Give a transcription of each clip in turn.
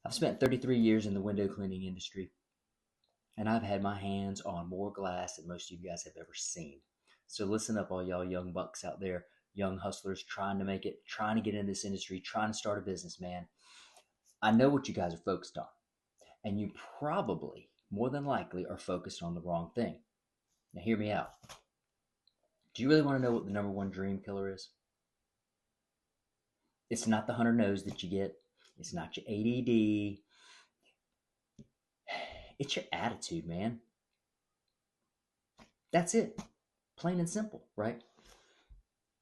I've spent 33 years in the window cleaning industry, and I've had my hands on more glass than most of you guys have ever seen. So listen up, all y'all young bucks out there, young hustlers trying to make it, trying to get in this industry, trying to start a business, man. I know what you guys are focused on, and you probably, more than likely, are focused on the wrong thing. Now, hear me out. Do you really want to know what the number one dream killer is? It's not the hunter nose that you get. It's not your ADD. It's your attitude, man. That's it. Plain and simple, right?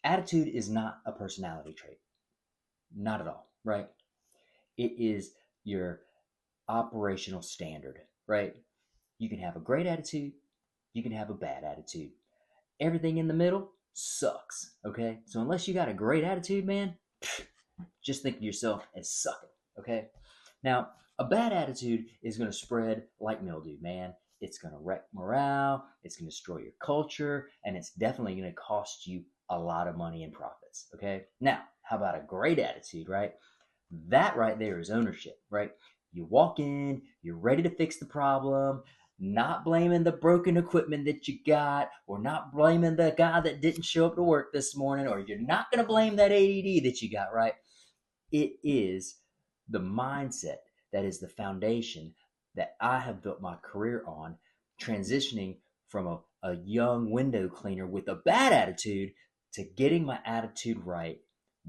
Attitude is not a personality trait. Not at all, right? It is your operational standard, right? You can have a great attitude, you can have a bad attitude. Everything in the middle sucks, okay? So unless you got a great attitude, man, just think of yourself as sucking, okay? Now, a bad attitude is going to spread like mildew, man. It's going to wreck morale, it's going to destroy your culture, and it's definitely going to cost you a lot of money and profits, okay? Now, how about a great attitude, right? That right there is ownership, right? You walk in, you're ready to fix the problem, not blaming the broken equipment that you got, or not blaming the guy that didn't show up to work this morning, or you're not going to blame that ADD that you got, right? It is the mindset that is the foundation that I have built my career on, transitioning from a young window cleaner with a bad attitude to getting my attitude right,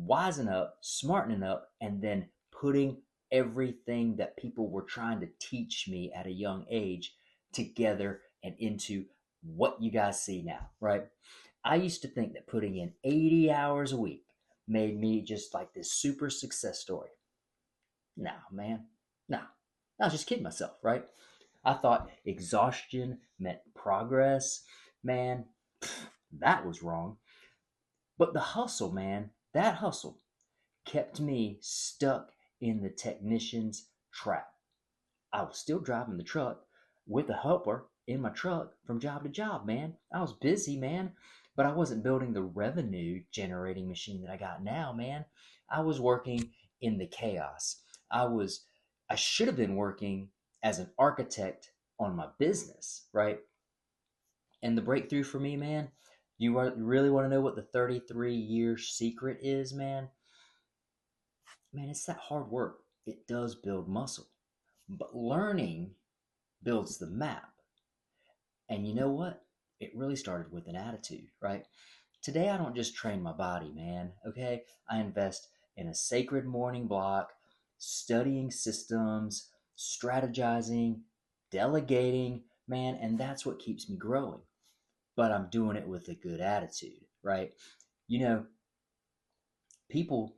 wising up, smartening up, and then putting everything that people were trying to teach me at a young age together and into what you guys see now, right? I used to think that putting in 80 hours a week made me just like this super success story. No, man. No. I was just kidding myself, right? I thought exhaustion meant progress. Man, that was wrong. But the hustle, man, that hustle kept me stuck in the technician's trap. I was still driving the truck with a helper in my truck from job to job, man. I was busy, man, but I wasn't building the revenue generating machine that I got now, man. I was working in the chaos. I should have been working as an architect on my business, right? And the breakthrough for me, man, you really want to know what the 33-year secret is, man? Man, it's that hard work. It does build muscle. But learning builds the map. And you know what? It really started with an attitude, right? Today, I don't just train my body, man, okay? I invest in a sacred morning block, studying systems, strategizing, delegating, man, and that's what keeps me growing. But I'm doing it with a good attitude, right? You know, people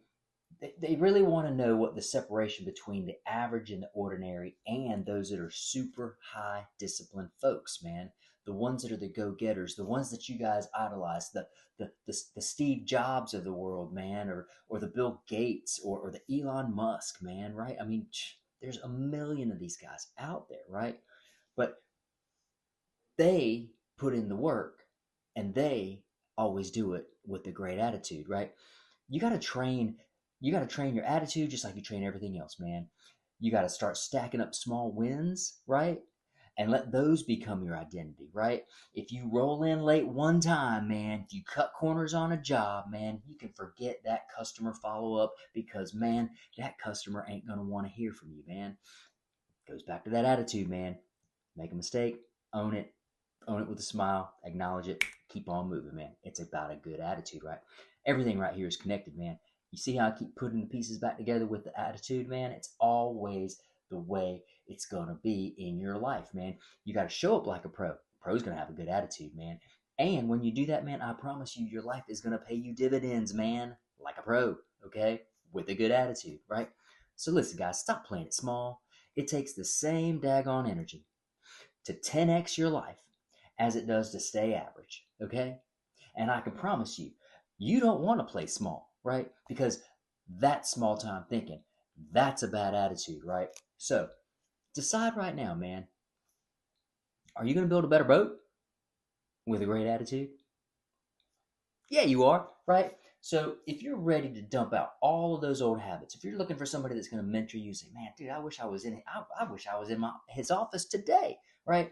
they really want to know what the separation between the average and the ordinary and those that are super high disciplined folks, man. The ones that are the go-getters, the ones that you guys idolize, the Steve Jobs of the world, man, or the Bill Gates or the Elon Musk, man, right? I mean, there's a million of these guys out there, right? But they put in the work and they always do it with a great attitude, right? You got to train you got to train your attitude just like you train everything else, man. You got to start stacking up small wins, right? And let those become your identity, right? If you roll in late one time, man, if you cut corners on a job, man, you can forget that customer follow up because, man, that customer ain't going to want to hear from you, man. Goes back to that attitude, man. Make a mistake, own it, own it with a smile, acknowledge it, keep on moving, man. It's about a good attitude, right? Everything right here is connected, man. You see how I keep putting the pieces back together with the attitude, man? It's always the way it's going to be in your life, man. You got to show up like a pro. Pro's going to have a good attitude, man. And when you do that, man, I promise you, your life is going to pay you dividends, man, like a pro, okay? With a good attitude, right? So listen, guys, stop playing it small. It takes the same daggone energy to 10x your life as it does to stay average, okay? And I can promise you, you don't want to play small, right? Because that's small time thinking. That's a bad attitude, right? So decide right now, man. Are you going to build a better boat with a great attitude? Yeah, you are, right? So if you're ready to dump out all of those old habits, if you're looking for somebody that's going to mentor you, say, man, dude, I wish I was I wish I was in his office today, right?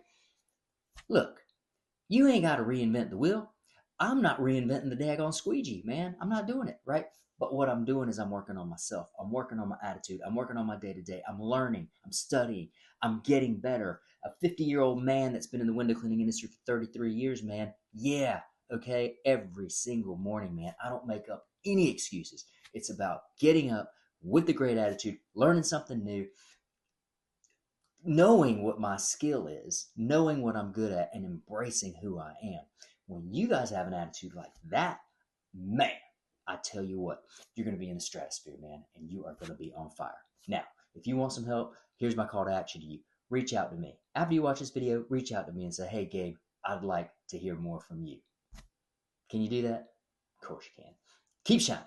Look, you ain't got to reinvent the wheel. I'm not reinventing the daggone squeegee, man. I'm not doing it, right? But what I'm doing is I'm working on myself. I'm working on my attitude. I'm working on my day to day. I'm learning. I'm studying. I'm getting better. A 50-year-old man that's been in the window cleaning industry for 33 years, man. Yeah, okay. Every single morning, man. I don't make up any excuses. It's about getting up with the great attitude, learning something new, knowing what my skill is, knowing what I'm good at, and embracing who I am. When you guys have an attitude like that, man, I tell you what, you're going to be in the stratosphere, man, and you are going to be on fire. Now, if you want some help, here's my call to action to you. Reach out to me. After you watch this video, reach out to me and say, hey, Gabe, I'd like to hear more from you. Can you do that? Of course you can. Keep shining.